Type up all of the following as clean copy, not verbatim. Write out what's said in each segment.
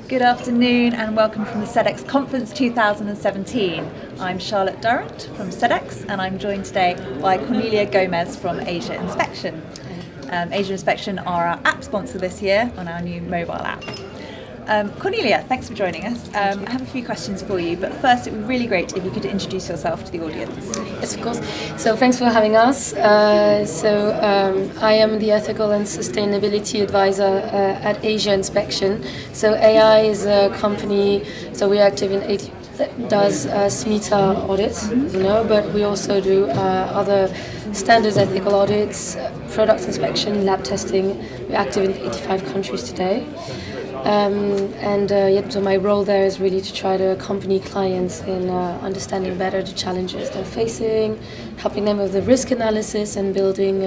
Good afternoon and welcome from the Sedex Conference 2017. I'm Charlotte Durrant from Sedex and I'm joined today by Cornelia Gomez from Asia Inspection. Asia Inspection are our app sponsor this year on our new mobile app. Cornelia, thanks for joining us. I have a few questions for you, but first it would be really great if you could introduce yourself to the audience. Yes, of course. So thanks for having us. I am the Ethical and Sustainability Advisor at Asia Inspection. So AI is a company, so we're active in 80 that does SMETA audits, as you know, but we also do other standards ethical audits, product inspection, lab testing. We're active in 85 countries today. So my role there is really to try to accompany clients in understanding better the challenges they're facing, helping them with the risk analysis and building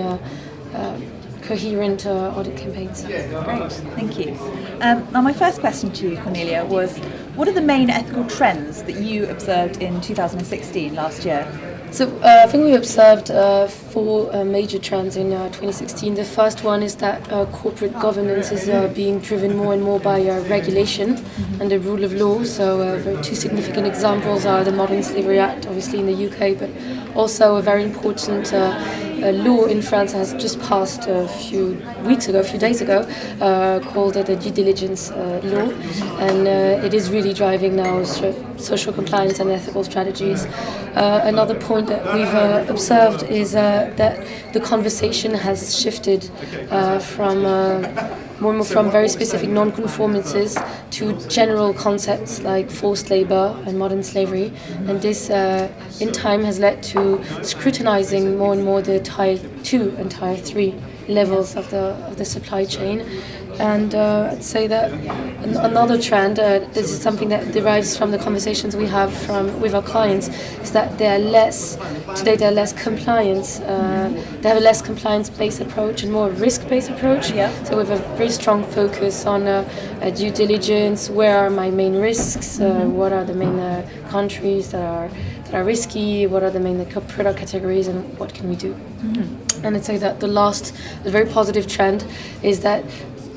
coherent audit campaigns. Great, thank you. Now my first question to you, Cornelia, was what are the main ethical trends that you observed in 2016, last year? So I think we observed four major trends in 2016. The first one is that corporate governance is being driven more and more by regulation and the rule of law. So two significant examples are the Modern Slavery Act, obviously in the UK, but also a very important law in France has just passed a few days ago, called the due diligence law, and it is really driving now social compliance and ethical strategies. Another point that we've observed is that the conversation has shifted from more and more from very specific non-conformances to general concepts like forced labor and modern slavery, and this in time has led to scrutinizing more and more the Tier 2 and Tier 3 levels of the supply chain. And I'd say that another trend, this is something that derives from the conversations we have with our clients, is that they're less compliance. They have a less compliance-based approach and more risk-based approach. Yeah. So we have a very strong focus on due diligence. Where are my main risks? What are the main countries that are risky? What are the main product categories, and what can we do? And I'd say that the very positive trend is that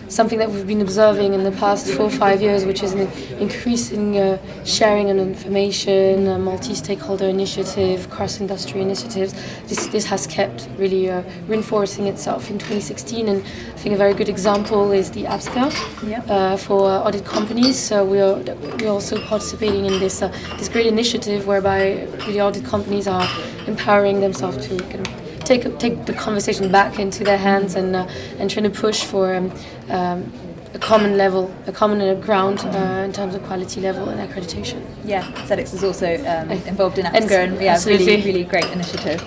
something that we've been observing in the past 4 or 5 years, which is an increasing sharing of information, multi-stakeholder initiative, cross-industry initiatives. This has kept really reinforcing itself in 2016, and I think a very good example is the APSCA for audit companies. So we're also participating in this great initiative whereby really audit companies are empowering themselves to kind of take the conversation back into their hands and trying to push for a common level, a common ground in terms of quality level and accreditation. Yeah, Sedex is also involved in APSCA, and really great initiative.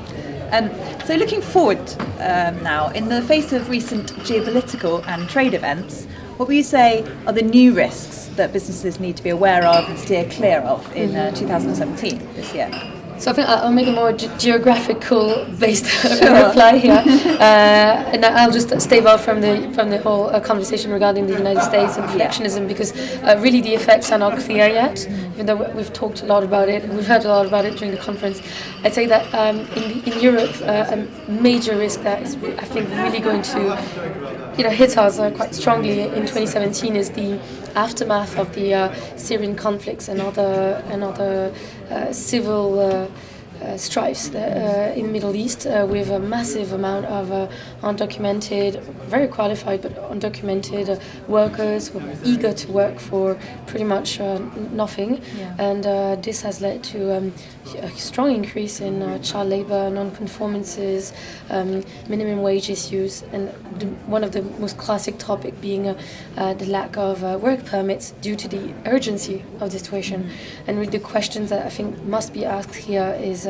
So looking forward now, in the face of recent geopolitical and trade events, what would you say are the new risks that businesses need to be aware of and steer clear of in 2017, this year? So I think I'll make a more geographical based reply here, and I'll just stave off from the whole conversation regarding the United States and protectionism, because really the effects are not clear yet, even though we've talked a lot about it and we've heard a lot about it during the conference. I'd say that in Europe, a major risk that is, I think, really going to hit us quite strongly in 2017 is the aftermath of the Syrian conflicts and other civil strifes in the Middle East, with a massive amount of undocumented, very qualified but undocumented workers who are eager to work for pretty much nothing. And this has led to a strong increase in child labor, non-conformances, minimum wage issues, and one of the most classic topic being the lack of work permits due to the urgency of the situation. And really the questions that I think must be asked here is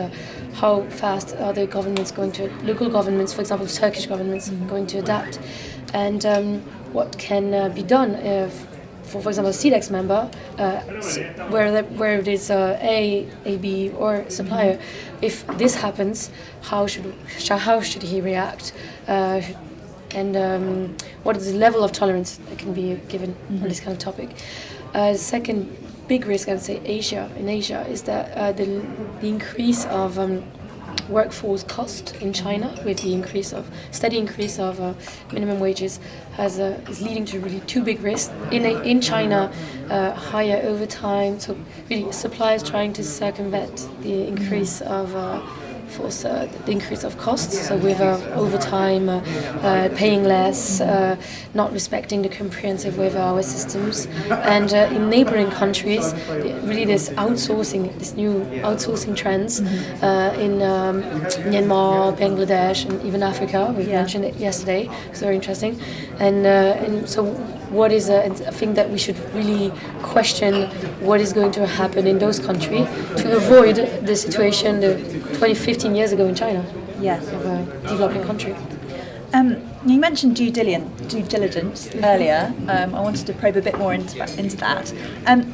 how fast are the governments local governments, for example, Turkish governments, going to adapt, and what can be done for example, a Sedex member, where it is A, B, or supplier. If this happens, how should he react? And what is the level of tolerance that can be given on this kind of topic? Second big risk, I would say, in Asia, is that the increase of workforce cost in China, with the steady increase of minimum wages, is leading to really two big risks in China: higher overtime. So really, suppliers trying to circumvent the increase of the increase of costs, so with overtime, paying less, not respecting the comprehensive way of our systems, and in neighboring countries, really this new outsourcing trends in Myanmar, Bangladesh, and even Africa. We mentioned it yesterday. It's very interesting, and so. What is I think that we should really question what is going to happen in those countries to avoid the situation 15 years ago in China, of a developing country. You mentioned due diligence earlier. I wanted to probe a bit more into that.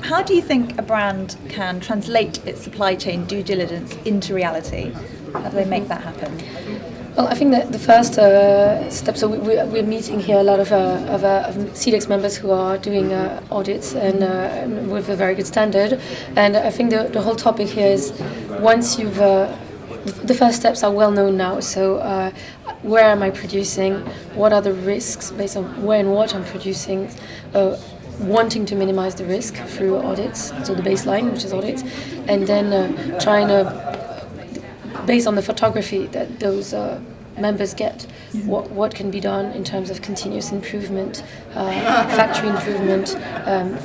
How do you think a brand can translate its supply chain due diligence into reality? How do they make that happen? Well, I think that the first step, so we're meeting here a lot of Sedex members who are doing audits and with a very good standard. And I think the whole topic here is, once you've, the first steps are well known now. So where am I producing? What are the risks based on where and what I'm producing? Wanting to minimize the risk through audits, so the baseline, which is audits, and then trying to, based on the photography that those members get, what can be done in terms of continuous improvement, factory improvement,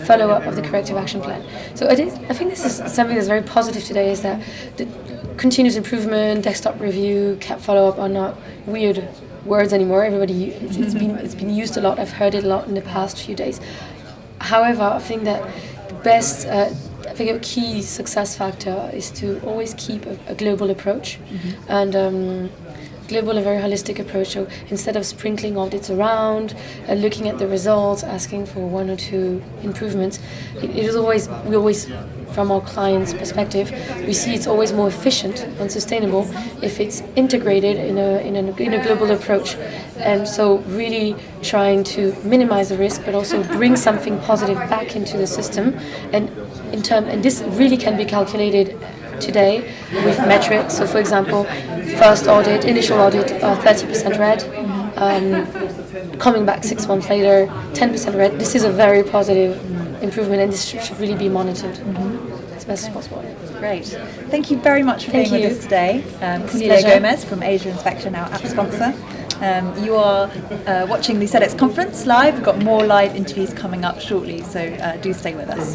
follow-up of the corrective action plan. So I think this is something that's very positive today, is that the continuous improvement, desktop review, CAP follow-up are not weird words anymore. It's been used a lot. I've heard it a lot in the past few days. However, I think that the best a key success factor is to always keep a global approach, and global, a very holistic approach. So instead of sprinkling audits around, looking at the results, asking for one or two improvements, we always, from our clients' perspective, we see it's always more efficient and sustainable if it's integrated in a global approach. And so really trying to minimize the risk, but also bring something positive back into the system, and this really can be calculated today with metrics. So for example, initial audit, 30% red, coming back 6 months later, 10% red. This is a very positive improvement, and this should really be monitored as best as possible. Great. Thank you very much for being with us today. Cornelia Gomez from Asia Inspection, our app sponsor. You are watching the Sedex Conference live. We've got more live interviews coming up shortly, so do stay with us.